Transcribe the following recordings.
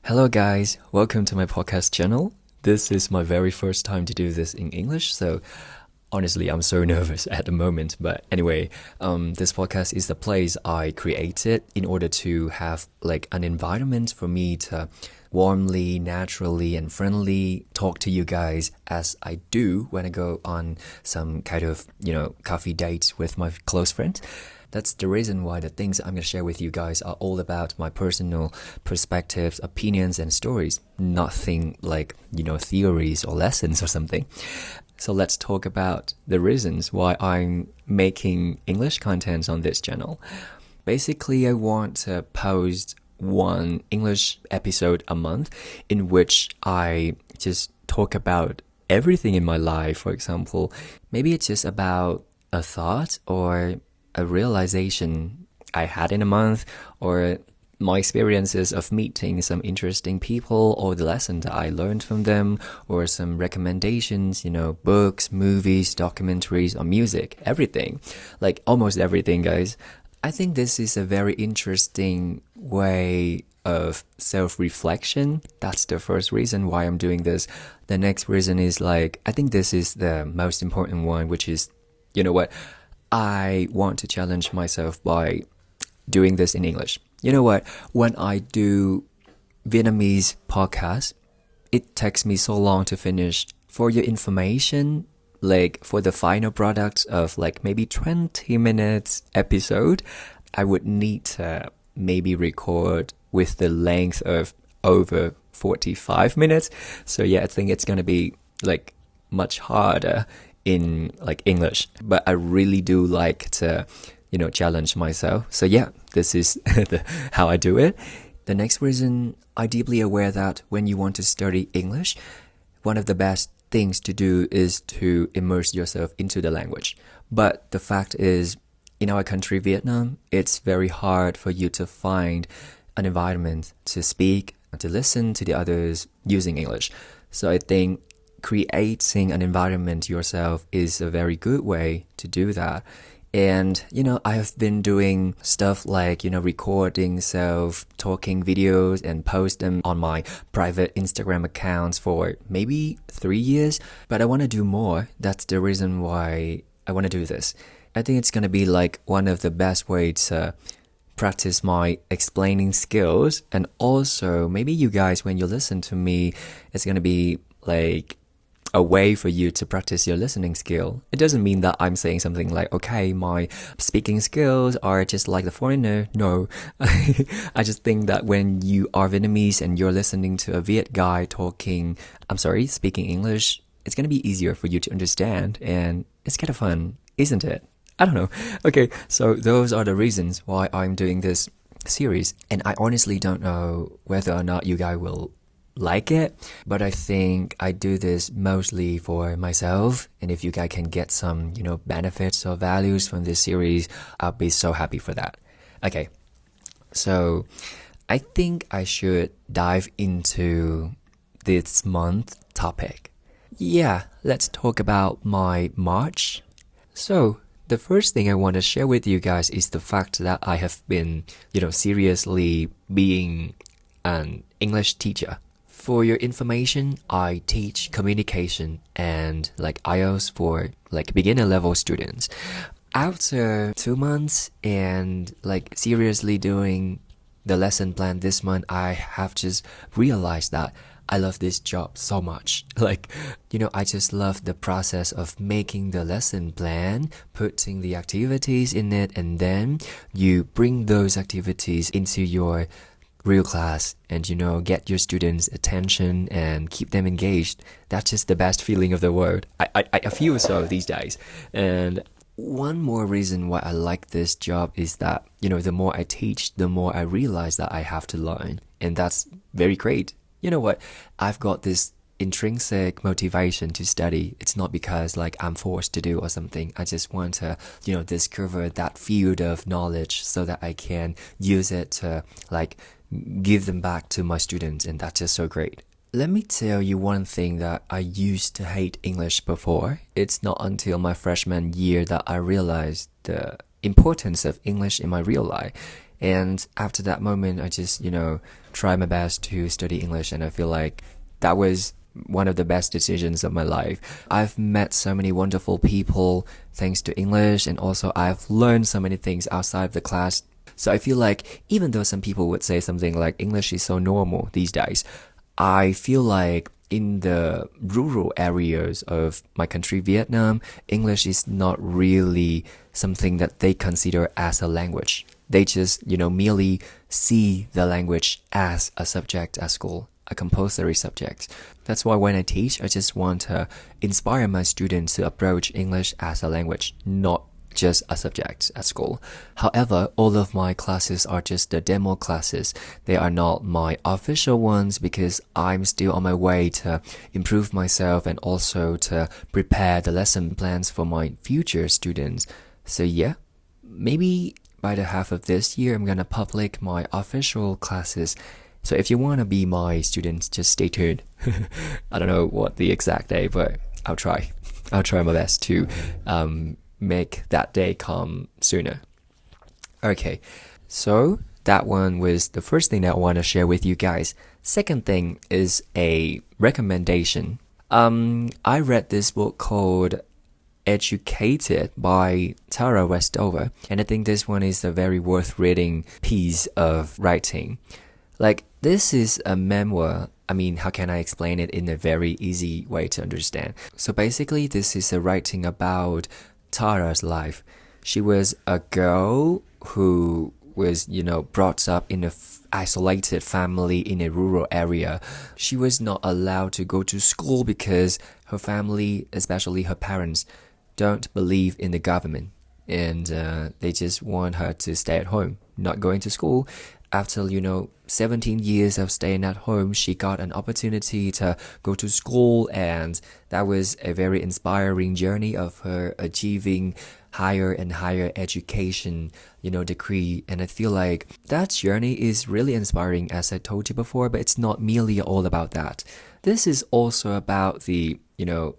Hello guys, welcome to my podcast channel. This is my very first time to do this in English, so honestly I'm so nervous at the moment. But anyway, this podcast is the place I created in order to have like an environment for me to warmly, naturally and friendly talk to you guys as I do when I go on some kind of, coffee dates with my close friends. That's the reason why the things I'm going to share with you guys are all about my personal perspectives, opinions, and stories. Nothing like, theories or lessons or something. So let's talk about the reasons why I'm making English content on this channel. Basically, I want to post one English episode a month in which I just talk about everything in my life. For example, maybe it's just about a thought or a realization I had in a month, or my experiences of meeting some interesting people, or the lesson that I learned from them, or some recommendations, books, movies, documentaries, or music, everything. Like almost everything, guys. I think this is a very interesting way of self-reflection. That's the first reason why I'm doing this. The next reason is I think this is the most important one, which is, I want to challenge myself by doing this in English. You know what? When I do Vietnamese podcasts, it takes me so long to finish. For your information, for the final product of maybe 20 minutes episode, I would need to maybe record with the length of over 45 minutes. So yeah, I think it's going to be much harder in English, but I really do like to challenge myself. So yeah, this is how I do it. The next reason, I'm deeply aware that when you want to study English, one of the best things to do is to immerse yourself into the language. But the fact is, in our country, Vietnam, it's very hard for you to find an environment to speak, to listen to the others using English. So I think creating an environment yourself is a very good way to do that. And, I have been doing stuff recording self-talking videos and post them on my private Instagram accounts for maybe 3 years. But I want to do more. That's the reason why I want to do this. I think it's going to be one of the best ways to practice my explaining skills. And also, maybe you guys, when you listen to me, it's going to be a way for you to practice your listening skill. It doesn't mean that I'm saying something okay, my speaking skills are just like the foreigner. No, I just think that when you are Vietnamese and you're listening to a Viet guy speaking English, it's going to be easier for you to understand, and it's kind of fun, isn't it? I don't know. Okay, so those are the reasons why I'm doing this series, and I honestly don't know whether or not you guys will like it, but I think I do this mostly for myself, and if you guys can get some benefits or values from this series, I'll be so happy for that. Okay, so I think I should dive into this month topic. Yeah, let's talk about my March. So the first thing I want to share with you guys is the fact that I have been seriously being an English teacher. For your information, I teach communication and IELTS for beginner level students. After 2 months and seriously doing the lesson plan this month, I have just realized that I love this job so much. I just love the process of making the lesson plan, putting the activities in it, and then you bring those activities into your real class and get your students' attention and keep them engaged. That's just the best feeling of the world. I feel so these days. And one more reason why I like this job is that the more I teach, the more I realize that I have to learn, and that's very great. You know what, I've got this intrinsic motivation to study. It's not because I'm forced to do or something. I just want to discover that field of knowledge so that I can use it to give them back to my students, and that's just so great. Let me tell you one thing that I used to hate English before. It's not until my freshman year that I realized the importance of English in my real life. And after that moment, I just, try my best to study English, and I feel like that was one of the best decisions of my life. I've met so many wonderful people thanks to English, and also I've learned so many things outside of the class. So I feel like even though some people would say something like English is so normal these days, I feel like in the rural areas of my country, Vietnam, English is not really something that they consider as a language. They just, merely see the language as a subject at school, a compulsory subject. That's why when I teach, I just want to inspire my students to approach English as a language, not just a subject at school. However, all of my classes are just the demo classes. They are not my official ones because I'm still on my way to improve myself and also to prepare the lesson plans for my future students. So yeah, maybe by the half of this year, I'm gonna public my official classes. So if you want to be my students, just stay tuned. I don't know what the exact day, but I'll try. I'll try my best to make that day come sooner. Okay, so that one was the first thing that I want to share with you guys. Second thing is a recommendation. I read this book called Educated by Tara Westover, and I think this one is a very worth reading piece of writing. Like, this is a memoir. I mean, how can I explain it in a very easy way to understand? So basically, this is a writing about Tara's life. She was a girl who was, brought up in a isolated family in a rural area. She was not allowed to go to school because her family, especially her parents, don't believe in the government, and they just want her to stay at home, not going to school. After 17 years of staying at home, she got an opportunity to go to school, and that was a very inspiring journey of her achieving higher and higher education, degree. And I feel like that journey is really inspiring, as I told you before, but it's not merely all about that. This is also about the,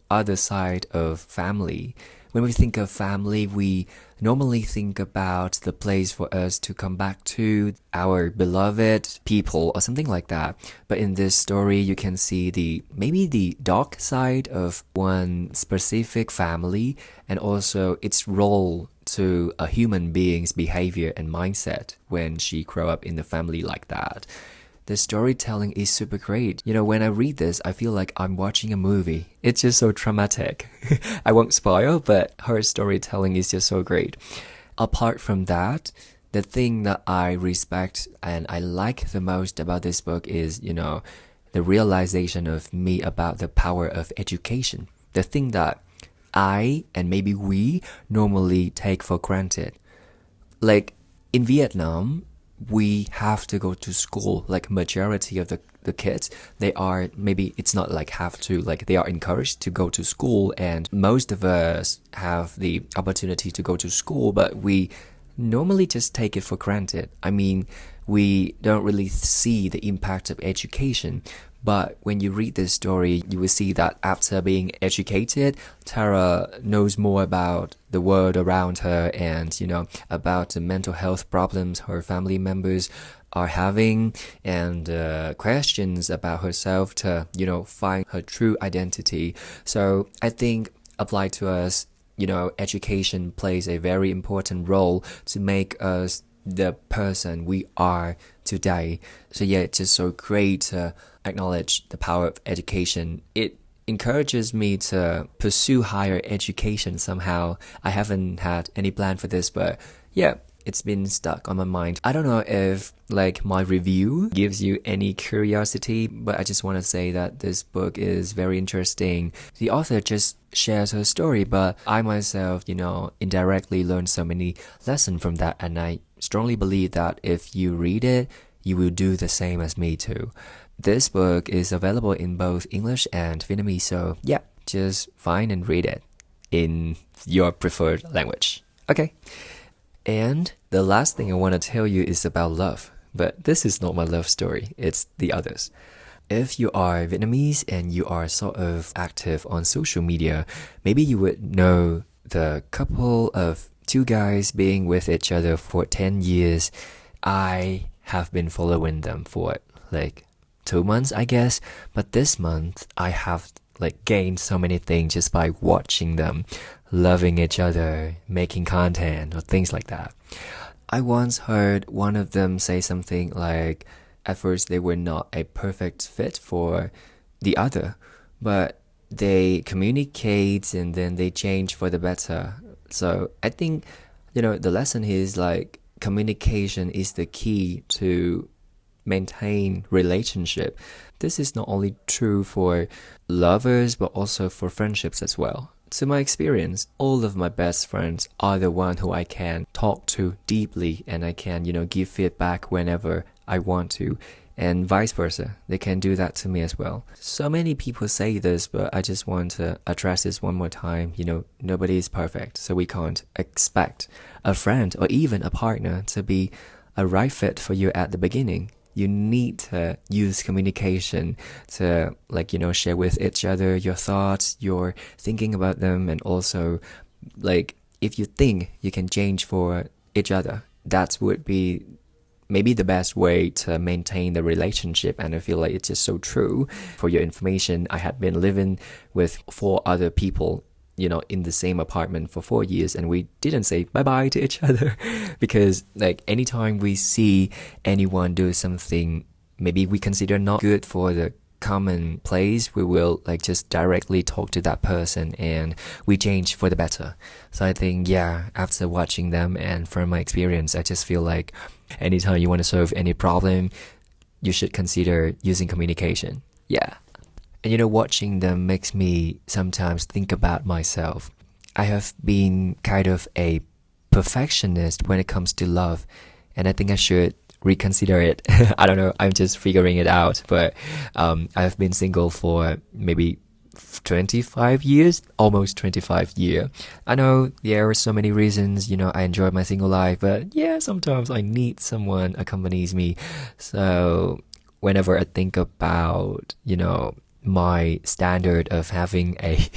other side of family. When we think of family, we normally think about the place for us to come back to, our beloved people or something like that. But in this story, you can see maybe the dark side of one specific family, and also its role to a human being's behavior and mindset when she grew up in a family like that. The storytelling is super great. When I read this, I feel like I'm watching a movie. It's just so traumatic. I won't spoil, but her storytelling is just so great. Apart from that, the thing that I respect and I like the most about this book is, the realization of me about the power of education. The thing that I and maybe we normally take for granted. Like in Vietnam, we have to go to school. Like majority of the kids, they are, maybe it's not like have to, like they are encouraged to go to school, and most of us have the opportunity to go to school, but we normally just take it for granted. I mean, we don't really see the impact of education. But when you read this story, you will see that after being educated, Tara knows more about the world around her and, about the mental health problems her family members are having, and questions about herself to, find her true identity. So I think applied to us, education plays a very important role to make us the person we are today. So yeah, it's just so great to acknowledge the power of education. It encourages me to pursue higher education somehow. I haven't had any plan for this, but yeah, it's been stuck on my mind. I don't know if my review gives you any curiosity, but I just want to say that this book is very interesting. The author just shares her story, but I myself, indirectly learned so many lessons from that, and I strongly believe that if you read it, you will do the same as me too. This book is available in both English and Vietnamese, so yeah, just find and read it in your preferred language. Okay. And the last thing I want to tell you is about love. But this is not my love story, it's the others. If you are Vietnamese and you are sort of active on social media, maybe you would know the couple of two guys being with each other for 10 years. I have been following them for like 2 months, I guess. But this month, I have like gained so many things just by watching them, loving each other, making content, or things like that. I once heard one of them say something like, at first they were not a perfect fit for the other, but they communicate and then they change for the better. So I think, the lesson here is like communication is the key to maintain relationship. This is not only true for lovers, but also for friendships as well. To my experience, all of my best friends are the one who I can talk to deeply and I can, give feedback whenever I want to. And vice versa, they can do that to me as well. So many people say this, but I just want to address this one more time. Nobody is perfect, so we can't expect a friend or even a partner to be a right fit for you at the beginning. You need to use communication to share with each other your thoughts, your thinking about them, and also if you think you can change for each other, that would be maybe the best way to maintain the relationship. And I feel like it's just so true. For your information, I had been living with 4 other people in the same apartment for 4 years, and we didn't say bye-bye to each other because anytime we see anyone do something maybe we consider not good for the common place, we will just directly talk to that person and we change for the better. So I think, after watching them and from my experience, I just feel like anytime you want to solve any problem, you should consider using communication. And watching them makes me sometimes think about myself. I have been kind of a perfectionist when it comes to love, and I think I should reconsider it. I don't know, I'm just figuring it out, but I've been single for maybe 25 years, almost 25 years. I know there are so many reasons, I enjoy my single life, but sometimes I need someone accompanies me. So whenever I think about, my standard of having a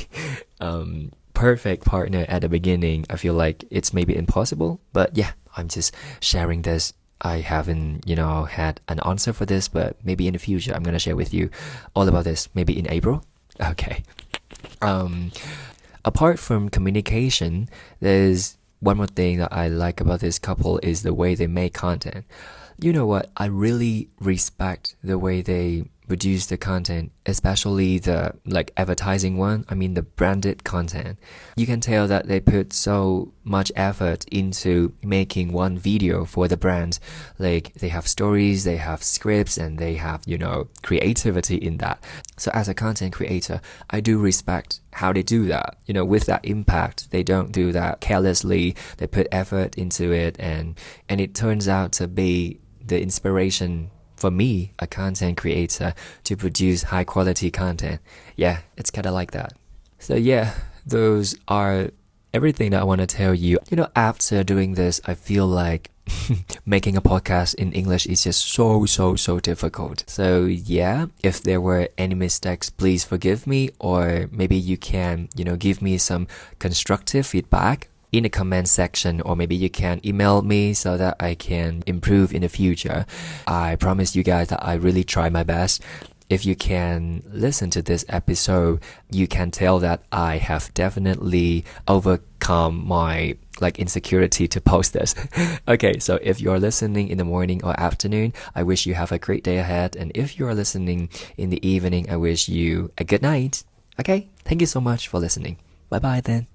perfect partner at the beginning, I feel like it's maybe impossible. But I'm just sharing this. I haven't, had an answer for this, but maybe in the future I'm going to share with you all about this, maybe in April. Okay. Apart from communication, there's one more thing that I like about this couple is the way they make content. You know what? I really respect the way they produce the content, especially the advertising one. I mean the branded content. You can tell that they put so much effort into making one video for the brand. They have stories, they have scripts, and they have, creativity in that. So as a content creator, I do respect how they do that. With that impact, they don't do that carelessly. They put effort into it, and it turns out to be the inspiration for me, a content creator, to produce high quality content. It's kind of like that. So those are everything that I want to tell you. After doing this, I feel like making a podcast in English is just so difficult. So if there were any mistakes, please forgive me, or maybe you can, give me some constructive feedback in the comment section, or maybe you can email me so that I can improve in the future. I promise you guys that I really try my best. If you can listen to this episode, you can tell that I have definitely overcome my insecurity to post this. Okay, so if you're listening in the morning or afternoon, I wish you have a great day ahead. And if you're listening in the evening, I wish you a good night. Okay, thank you so much for listening. Bye bye then.